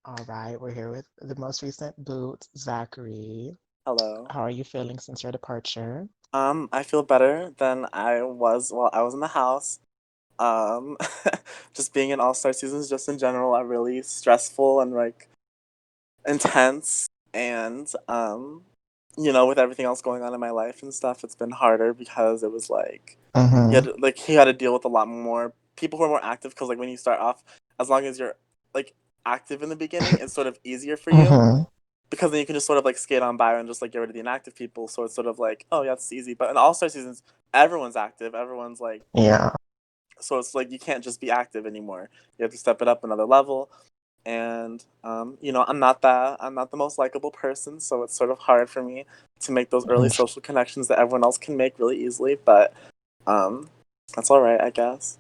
All right, we're here with the most recent boot, Zachary. Hello. How are you feeling since your departure? I feel better than I was while I was in the house. Um, just being in All-Star seasons, just in general, are really stressful and like intense. And with everything else going on in my life and stuff, it's been harder because it was like Mm-hmm. he had to deal with a lot more people who are more active. Because like when you start off, as long as you're like active in the beginning, it's sort of easier for you Mm-hmm. because then you can just sort of like skate on by and just like get rid of the inactive people. So it's sort of like, oh yeah, it's easy. But in All Star seasons, everyone's active. Everyone's like, Yeah. so it's like you can't just be active anymore. You have to step it up another level. And I'm not the most likable person, so it's sort of hard for me to make those early Int- social connections that everyone else can make really easily. But um, that's all right, I guess.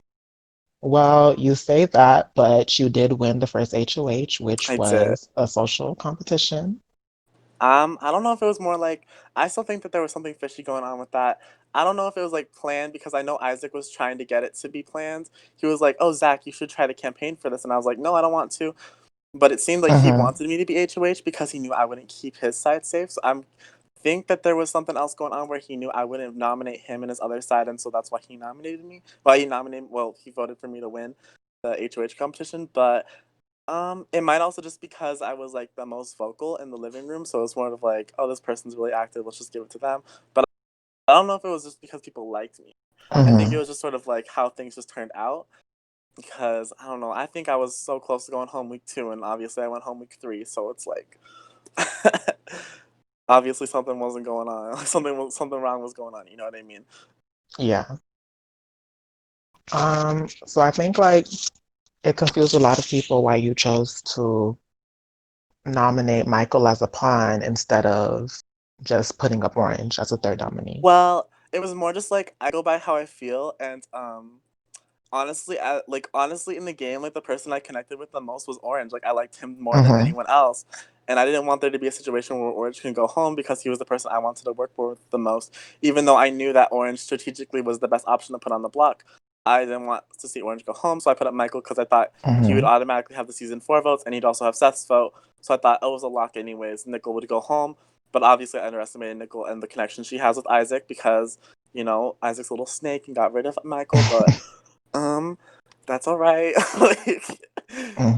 Well, you say that, but you did win the first HOH, which I did. was a social competition. I don't know if it was more like I still think that there was something fishy going on with that. I don't know if it was like planned because I know Isaac was trying to get it to be planned. He was like, "Oh, Zach, you should try to campaign for this," and I was like, "No, I don't want to." But it seemed like he Mm-hmm. wanted me to be HOH because he knew I wouldn't keep his side safe. So I'm think that there was something else going on where he knew I wouldn't nominate him and his other side, and so that's why he nominated me. He voted for me to win the HOH competition, but it might also just because I was like the most vocal in the living room, so it's more of like, oh, this person's really active, let's just give it to them. But I don't know if it was just because people liked me. I think it Mm-hmm. was just sort of like how things just turned out. Because I don't know, I think I was so close to going home week 2, and obviously I went home week 3, so it's like obviously something wasn't going on. Something wrong was going on. You know what I mean? Yeah. So I think like it confused a lot of people why you chose to nominate Michael as a pawn instead of just putting up Orange as a third nominee. Well, it was more just like I go by how I feel, and honestly in the game, like the person I connected with the most was Orange. Like I liked him more than Mm-hmm. anyone else, and I didn't want there to be a situation where Orange can go home because he was the person I wanted to work with the most. Even though I knew that Orange strategically was the best option to put on the block, I didn't want to see Orange go home, so I put up Michael because I thought he would Mm-hmm. automatically have the season 4 votes, and he'd also have Seth's vote. So I thought, oh, it was a lock anyways. Nickel would go home, but obviously I underestimated Nickel and the connection she has with Isaac because Isaac's a little snake and got rid of Michael, but um, that's all right. Like,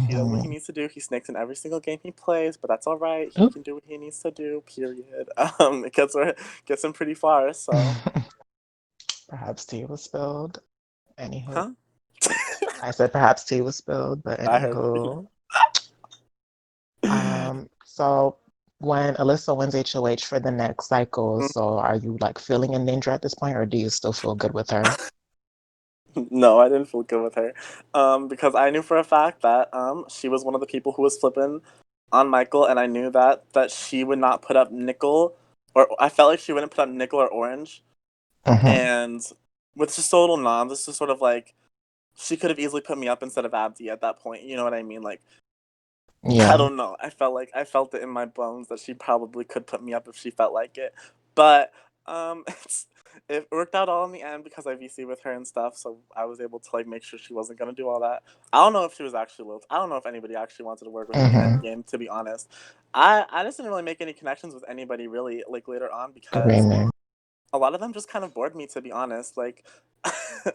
he does what he Mm-hmm. needs to do. He snakes in every single game he plays, but that's all right. He Oop. can do what he needs to do. Period. It gets him pretty far. So, Perhaps tea was spilled. Anywho, huh? I said perhaps tea was spilled, but I heard you. anywho. So when Alyssa wins HOH for the next cycle, so are you like feeling in danger at this point, or do you still feel good with her? No, I didn't feel good with her, because I knew for a fact that she was one of the people who was flipping on Michael, and I knew that she would not put up nickel, or I felt like she wouldn't put up nickel or orange, Hmm. and with just a little nod, this is sort of like she could have easily put me up instead of Abdi at that point. You know what I mean? Like I Yeah. don't know. I felt it in my bones that she probably could put me up if she felt like it, but it worked out all in the end because I VC with her and stuff, so I was able to like make sure she wasn't gonna do all that. I don't know if she was actually low. I don't know if anybody actually wanted to work with me in Hmm. Endgame. To be honest, I just didn't really make any connections with anybody really like later on because Agreement. a lot of them just kind of bored me. To be honest, like I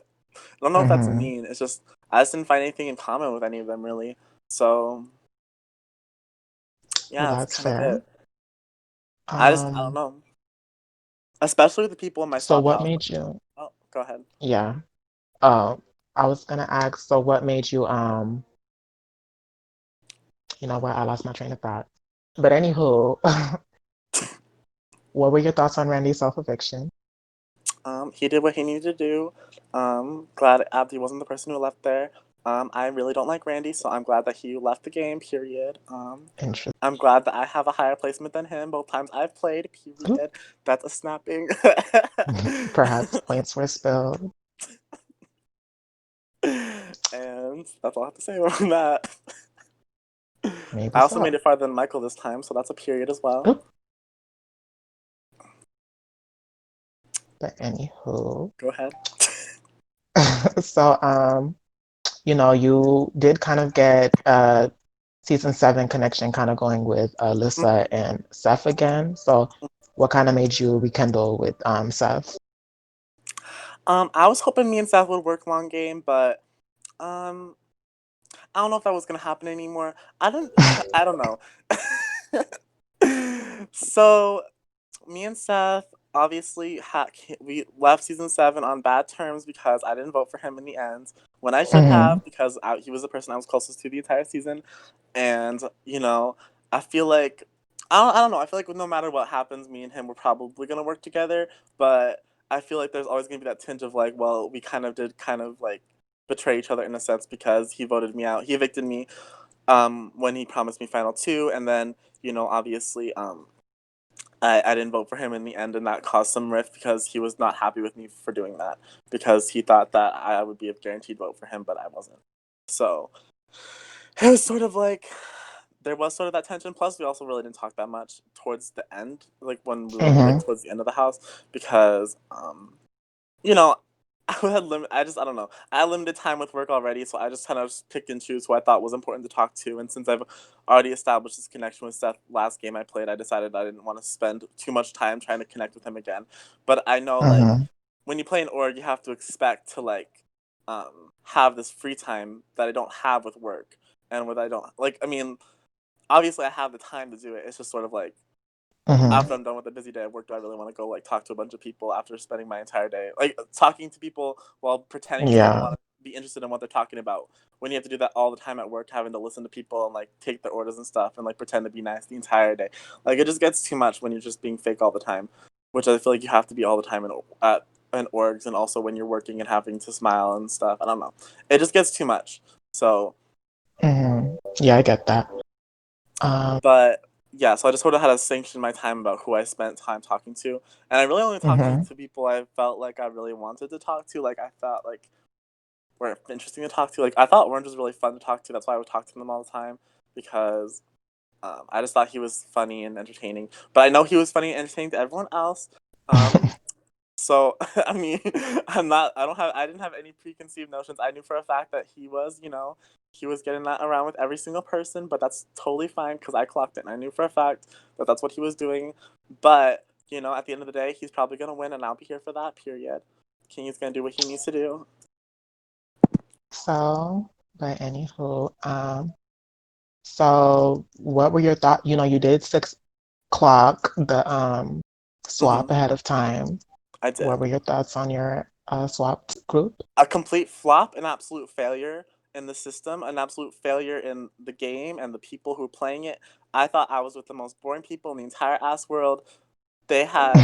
don't know if that's Hmm. mean. It's just I just didn't find anything in common with any of them really. So Well, yeah, that's that's kind of fair. it. I don't Um, know. Especially with the people in my so swap what house. made you, Oh, go ahead. yeah. Oh, I was gonna ask, so what made you, you know what, I lost my train of thought. But anywho, what were your thoughts on Randy's self-eviction? He did what he needed to do. Glad Abdi wasn't the person who left there. I really don't like Randy, so I'm glad that he left the game. Period. Interest. I'm glad that I have a higher placement than him both times I've played. Oop. Period. That's a snapping. Perhaps points were spilled. And that's all I have to say about that. Maybe I also made so. it farther than Michael this time, so that's a period as well. Oop. But anywho, Go ahead. so you know, you did kind of get season seven connection kind of going with Alyssa and Seth again. So, what kind of made you rekindle with Seth? I was hoping me and Seth would work long game, but um, I don't know if that was gonna happen anymore. I don't. I don't know. So me and Seth obviously we left season seven on bad terms because I didn't vote for him in the end when I should Hmm. have because he was the person I was closest to the entire season, and I feel like I don't know. I feel like no matter what happens, me and him we're probably gonna work together, but I feel like there's always gonna be that tinge of like, well, we kind of did kind of like betray each other in a sense because he voted me out. He evicted me when he promised me final two, and then obviously I didn't vote for him in the end, and that caused some rift because he was not happy with me for doing that because he thought that I would be a guaranteed vote for him, but I wasn't. So it was sort of like there was sort of that tension. Plus, we also really didn't talk that much towards the end, like when we were like Hmm. towards the end of the house, because you know, I had I don't know. I had limited time with work already, so I just kind of picked and choose who I thought was important to talk to. And since I've already established this connection with Seth last game I played, I decided I didn't want to spend too much time trying to connect with him again. But I know like Hmm. when you play an org, you have to expect to like have this free time that I don't have with work, and with I don't like. I mean, obviously I have the time to do it. It's just sort of like after Hmm. I'm done with a busy day at work, do I really want to go like talk to a bunch of people after spending my entire day like talking to people while pretending to like Yeah. want to be interested in what they're talking about? When you have to do that all the time at work, having to listen to people and like take their orders and stuff and like pretend to be nice the entire day, like it just gets too much when you're just being fake all the time, which I feel like you have to be all the time in orgs and also when you're working and having to smile and stuff. I don't know, it just gets too much. So Hmm. Yeah, I get that. Um, but yeah, so I just sort of had to sanction my time about who I spent time talking to, and I really only talked hmm. to people I felt like I really wanted to talk to. Like I felt like were interesting to talk to. Like I thought Orange was really fun to talk to. That's why I would talk to them all the time because I just thought he was funny and entertaining. But I know he was funny and entertaining to everyone else. Um, so I mean, I'm not. I don't have. I didn't have any preconceived notions. I knew for a fact that he was, he was getting that around with every single person. But that's totally fine because I clocked it, and I knew for a fact that that's what he was doing. But at the end of the day, he's probably gonna win, and I'll be here for that. Period. King's gonna do what he needs to do. So, but anywho, so what were your thoughts? You know, you did 6 o'clock the swap Mm-hmm. ahead of time. I What did. were your thoughts on your swapped group? A complete flop, an absolute failure in the system, an absolute failure in the game and the people who were playing it. I thought I was with the most boring people in the entire ass world. They had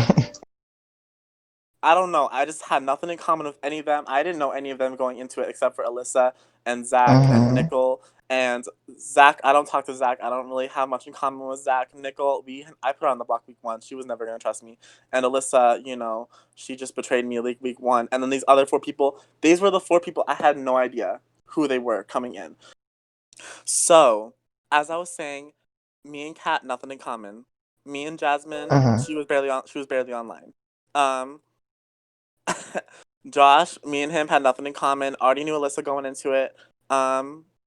I don't know. I just had nothing in common with any of them. I didn't know any of them going into it except for Alyssa and Zach and Hmm. Nickel. And Zach, I don't talk to Zach. I don't really have much in common with Zach. Nickel, I put her on the block week one. She was never gonna trust me. And Alyssa, she just betrayed me week one. And then these other four people, these were the four people I had no idea who they were coming in. So, as I was saying, me and Kat, nothing in common. Me and Jasmine, Hmm. she was barely online. Um, Josh, me and him had nothing in common. Already knew Alyssa going into it.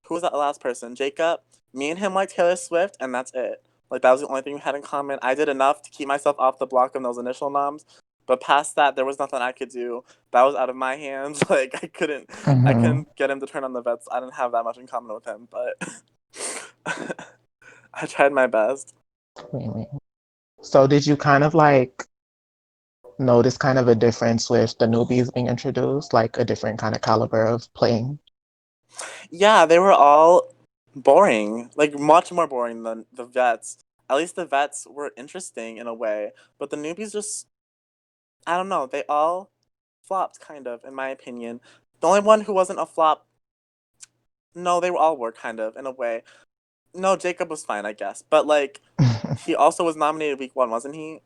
Who was that last person? Jacob. Me and him like Taylor Swift, and that's it. Like that was the only thing we had in common. I did enough to keep myself off the block of those initial noms, but past that, there was nothing I could do. That was out of my hands. Like I Hmm. couldn't get him to turn on the vets. I didn't have that much in common with him, but I tried my best. Really? So did you kind of like notice kind of a difference with the newbies being introduced, like a different kind of caliber of playing? Yeah, they were all boring, like much more boring than the vets. At least the vets were interesting in a way, but the newbies just, I don't know, they all flopped kind of, in my opinion. The only one who wasn't a flop, no, they all were kind of in a way. No, Jacob was fine, I guess, but like he also was nominated week one, wasn't he?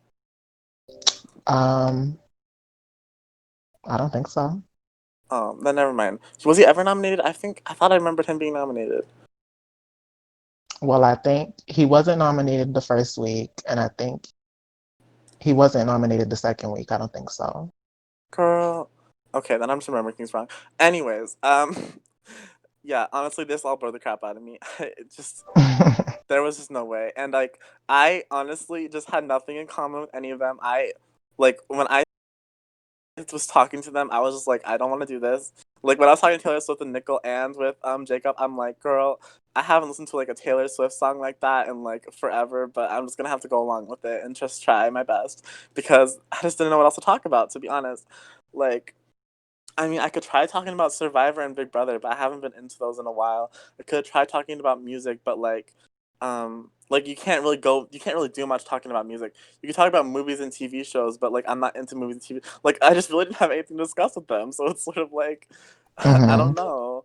Um, I don't think so. Then never mind. Was he ever nominated? I thought I remembered him being nominated. Well, I think he wasn't nominated the first week, and I think he wasn't nominated the second week. I don't think so. Girl. Okay, then I'm just remembering things wrong. Anyways, Yeah, honestly, this all bore the crap out of me. It just there was just no way. And like I honestly just had nothing in common with any of them. I like when I was talking to them, I was just like, I don't want to do this. Like when I was talking to Taylor Swift and Nickel and with Jacob, I'm like, girl, I haven't listened to like a Taylor Swift song like that in like forever, but I'm just gonna have to go along with it and just try my best because I just didn't know what else to talk about, to be honest. Like I mean, I could try talking about Survivor and Big Brother, but I haven't been into those in a while. I could try talking about music, but like you can't really do much talking about music. You can talk about movies and TV shows, but like I'm not into movies and TV. Like I just really didn't have anything to discuss with them, so it's sort of like I Hmm. don't know.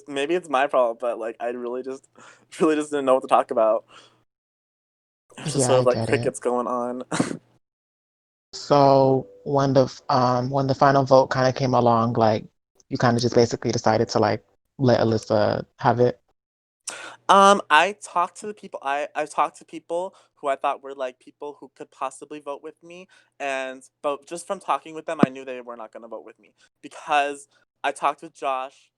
Maybe it's my problem, but like I really just didn't know what to talk about. It was just Yeah, sort of I like get it. crickets going on. So when the final vote kind of came along, like you kind of just basically decided to like let Alyssa have it. I talked to people who I thought were like people who could possibly vote with me, and but just from talking with them, I knew they were not going to vote with me because I talked with Josh,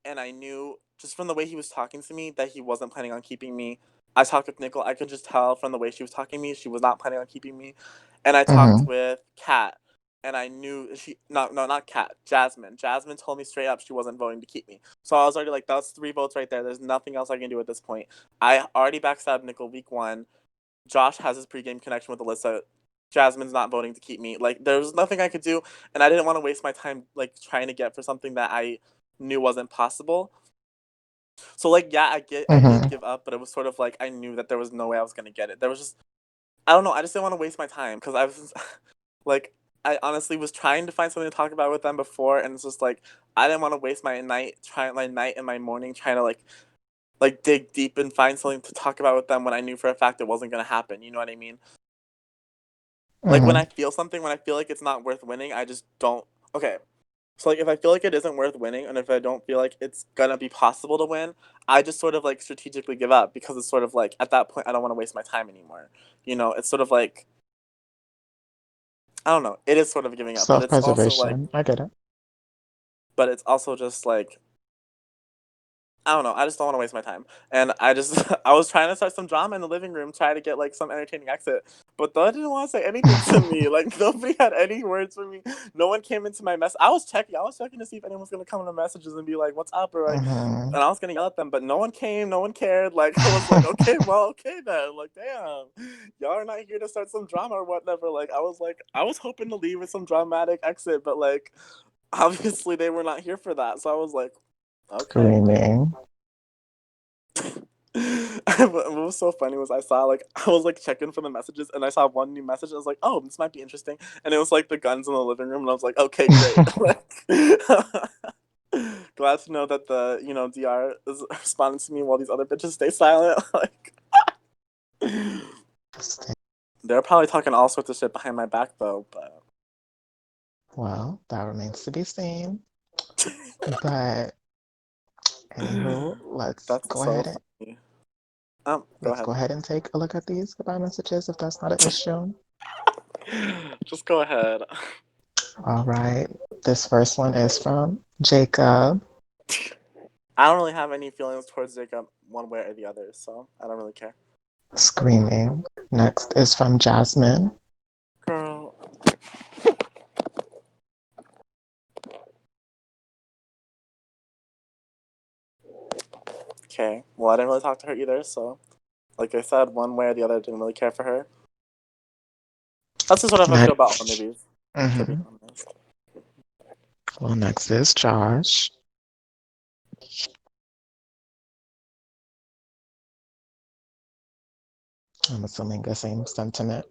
and I knew just from the way he was talking to me that he wasn't planning on keeping me. I talked with Nicole. I could just tell from the way she was talking to me she was not planning on keeping me, and I talked Hmm. with Kat, and I knew she no not Kat, Jasmine. Jasmine told me straight up she wasn't voting to keep me. So I was already like, that's 3 votes right there. There's nothing else I can do at this point. I already backstabbed Nicole week 1. Josh has his pregame connection with Alyssa. Jasmine's not voting to keep me. Like there was nothing I could do, and I didn't want to waste my time like trying to get for something that I knew wasn't possible. So like yeah, I did Hmm. give up, but it was sort of like I knew that there was no way I was gonna get it. There was just I don't know. I just didn't want to waste my time because I was like I honestly was trying to find something to talk about with them before, and it's just like I didn't want to waste my night and my morning trying to like dig deep and find something to talk about with them when I knew for a fact it wasn't gonna happen. You know what I mean? Like when Hmm. I feel something, when I feel like it's not worth winning, I just don't. Okay, so like if I feel like it isn't worth winning, and if I don't feel like it's gonna be possible to win, I just sort of like strategically give up because it's sort of like at that point I don't want to waste my time anymore. You know, it's sort of like I don't know. It is sort of giving up, Self-preservation. I get it. but it's also just like I don't know. I just don't want to waste my time. And I just, I was trying to start some drama in the living room, try to get like some entertaining exit. But they didn't want to say anything to me. Like nobody had any words for me. No one came into my mess. I was checking to see if anyone was gonna come into messages and be like, "What's up?" or like, Hmm. and I was gonna yell at them, but no one came. No one cared. Like I was like, okay, well, okay then. Like damn, y'all are not here to start some drama or whatever. Like, I was hoping to leave with some dramatic exit, but like, obviously they were not here for that. So I was like, okay. Screaming. What was so funny was I was like checking for the messages and I saw one new message. I was like, oh, this might be interesting, and it was like the guns in the living room, and I was like, okay, great. Like, glad to know that the Dr is responding to me while these other bitches stay silent. Like, they're probably talking all sorts of shit behind my back though. But Well, that remains to be seen. But anywho, that's so funny. Go let's ahead. go ahead and take a look at these goodbye messages if that's not an issue. Just go ahead. All right. This first one is from Jacob. I don't really have any feelings towards Jacob one way or the other, so I don't really care. Screaming. Next is from Jasmine. Girl. Okay. Well, I didn't really talk to her either, so like I said, one way or the other, I didn't really care for her. That's just what I feel about all Next. movies, to be Hmm. honest. Well, next is Josh. I'm assuming the same sentiment.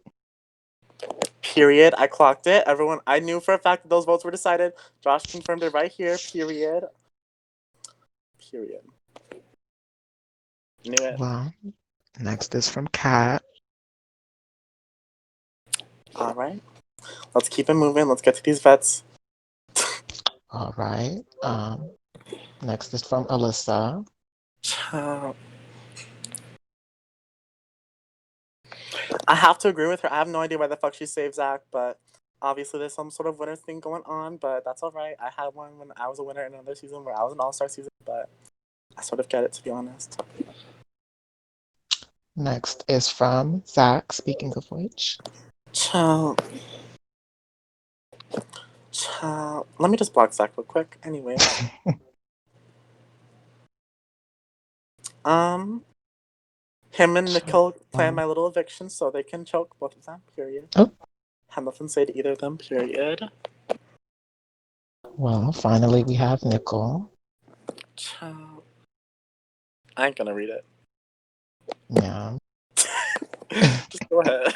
Period. I clocked it. Everyone, I knew for a fact that those votes were decided. Josh confirmed it right here. Period. Period. Knew it. Well, next is from Kat. All right. Let's keep it moving. Let's get to these vets. All right. Next is from Alyssa. I have to agree with her. I have no idea why the fuck she saved Zach, but obviously there's some sort of winner thing going on, but that's all right. I had one when I was a winner in another season where I was an all-star season. but I sort of get it, to be honest. Next is from Zach, speaking of which. Child. Let me just block Zach real quick. Anyways. Him and Nicole plan my little eviction so they can choke both of them, period. Oh, Have nothing to say to either of them, period. well, finally we have Nicole. Child. I ain't gonna read it. Yeah. Just go ahead.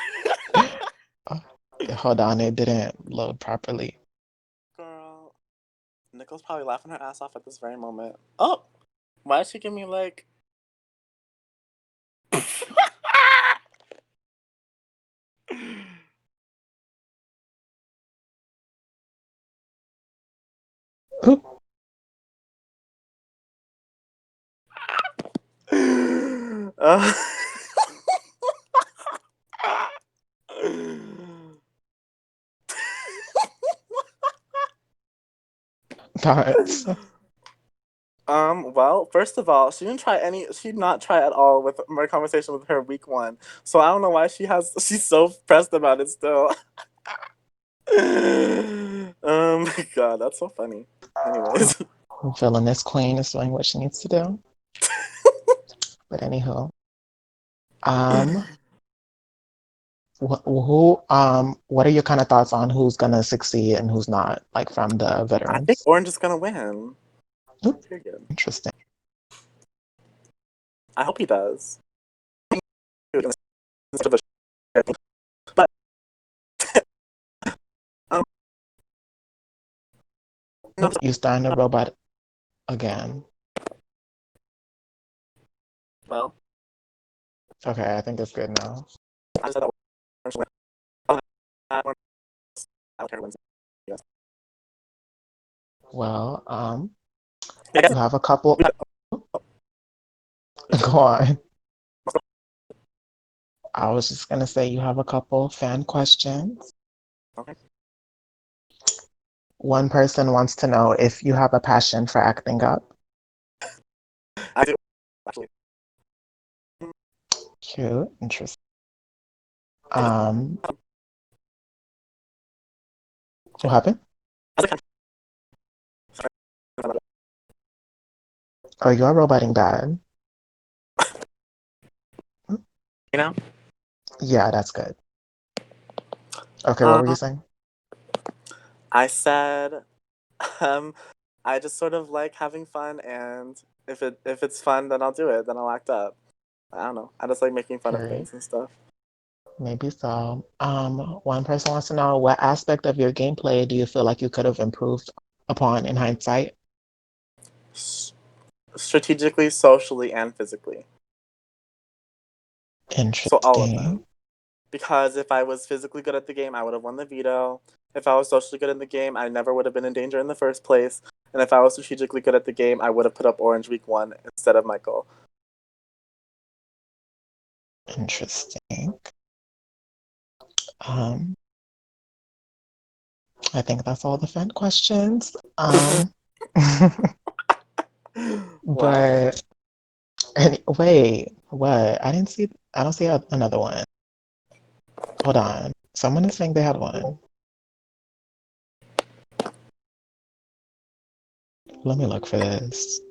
Hold on, it didn't load properly. Girl. Nicole's probably laughing her ass off at this very moment. Oh! Why did she give me like... Ooh, uh... that's Well, first of all, she did not try at all with my conversation with her week one. So I don't know why she's so pressed about it still. My God, that's so funny. Anyways. villainous queen is doing what she needs to do. But anywho, um, what are your kind of thoughts on who's gonna succeed and who's not, like from the I think veterans? Orange is gonna win. Ooh, Period. interesting. I hope he does. But um, no, Ooh, you starting a robot again. well, Okay, I think it's good now. I just said that Orange win. I don't care who wins. Yes. Well, Yeah, I guess you have a couple. we Go on. I was just gonna say you have a couple fan questions. okay. One person wants to know if you have a passion for acting up. I do actually. Cute, interesting. Um, what happened? As a country, Oh, you are roboting bad. you know. Yeah, that's good. Okay, what were you Um, saying? I said, um, I just sort of like having fun, and if it's fun, then I'll do it. Then I'll act up. I don't know. I just like making fun of Period. things and stuff. Maybe so. One person wants to know what aspect of your gameplay do you feel like you could have improved upon in hindsight? S- Strategically, socially, and physically. So all of Interesting. them. Because if I was physically good at the game, I would have won the veto. If I was socially good in the game, I never would have been in danger in the first place. And if I was strategically good at the game, I would have put up Orange week one instead of Michael. Interesting. Um, I think that's all the fan questions. Wow. But wait, what? I don't see another one. Hold on. Someone is saying they had one. Let me look for this.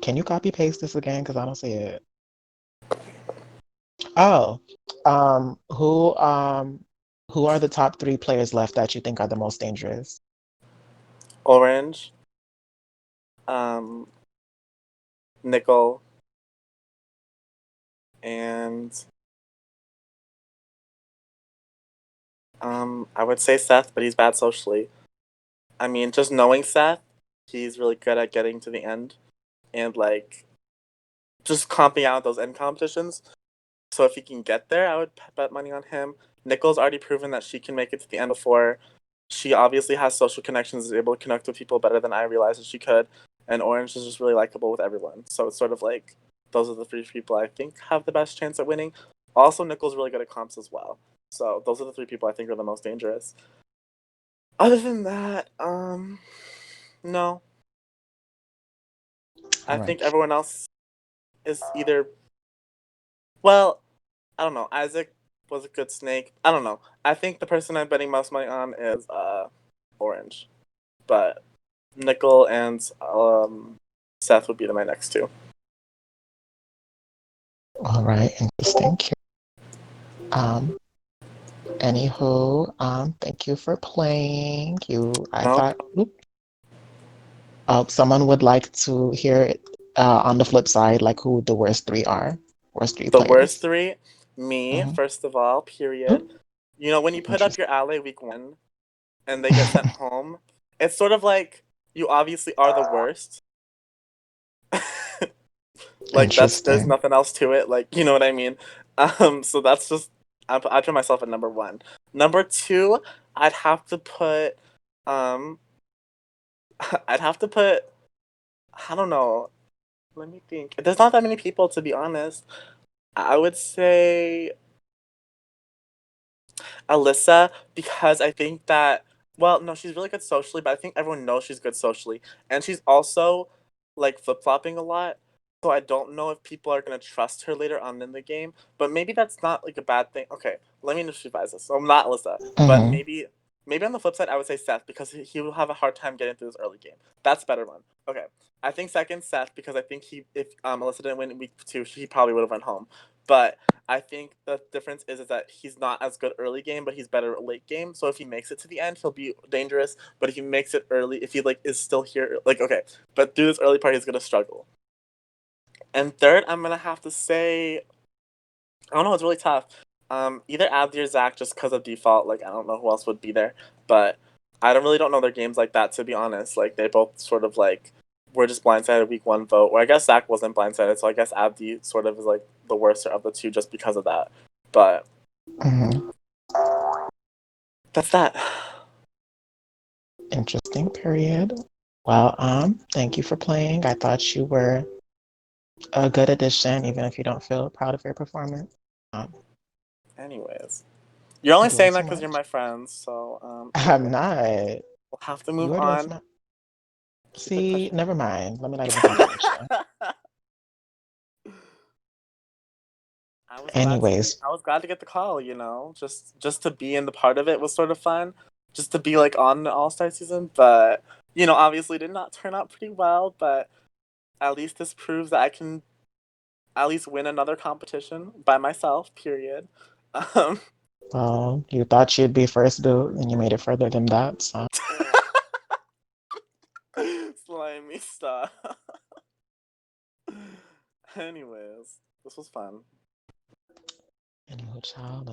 Can you copy paste this again? Because I don't see it. Oh, um, who um, who are the top three players left that you think are the most dangerous? Orange, um, Nickel, and I would say Seth, but he's bad socially. I mean, just knowing Seth, he's really good at getting to the end and like just comping out those end competitions. So if he can get there, I would bet money on him. Nicole's already proven that she can make it to the end before. She obviously has social connections, is able to connect with people better than I realized that she could. And Orange is just really likable with everyone. So it's sort of like those are the three people I think have the best chance at winning. Also, Nicole's really good at comps as well. So those are the three people I think are the most dangerous. Other than that, No, I All think right. everyone else is either. Well, I don't know. Isaac was a good snake. I don't know. I think the person I'm betting most money on is Orange, but Nickel and Seth would be my next two. All right. Interesting. Um, Anywho, thank you for playing. I No, thought, someone would like to hear it, on the flip side, like who the worst three are, worst three the worst players. three, me Hmm. first of all. Period. Ooh, You know when you put up interesting. your ally week 1 and they get sent home, it's sort of like you obviously are the worst. Like that's there's Interesting. nothing else to it. Like you know what I mean. So that's just I put myself at number one. Number two, I'd have to put um I'd have to put I don't know. Let me think. There's not that many people to be honest. I would say Alyssa because I think that well, no, she's really good socially, but I think everyone knows she's good socially, and she's also like flip flopping a lot. So I don't know if people are gonna trust her later on in the game, but maybe that's not like a bad thing. Okay, let me just revise this. So I'm not Alyssa, but Hmm. maybe on the flip side, I would say Seth because he will have a hard time getting through this early game. That's a better one. Okay, I think second Seth because I think he if Alyssa didn't win in week 2, he probably would have went home. But I think the difference is that he's not as good early game, but he's better late game. So if he makes it to the end, he'll be dangerous. But if he makes it early, if he like is still here, like okay, but through this early part, he's gonna struggle. And third, I'm gonna have to say, I don't know, it's really tough. Either Abdi or Zach, just because of default. Like I don't know who else would be there, but I don't know their games like that to be honest. Like they both sort of like were just blindsided week 1 vote. Or I guess Zach wasn't blindsided, so I guess Abdi sort of is like the worst of the two just because of that. But Hmm. that's that. Interesting. Period. Well, thank you for playing. I thought you were a good addition, even if you don't feel proud of your performance. Um, Anyways, you're only Doing saying too that because you're much. my friend. So I'm anyway, not. we'll have to move You are doing too on. much. Keep it See, pushing. never mind. Let me not even compliment you. I was glad to be. Anyways, I was glad to get the call. Just to be in the part of it was sort of fun. Just to be like on the All Star season, but obviously did not turn out pretty well. But at least this proves that I can at least win another competition by myself. Period. Um, well, you thought you'd be first boot, and you made it further than that. So, slimy stuff. Anyways, this was fun. anyway, child.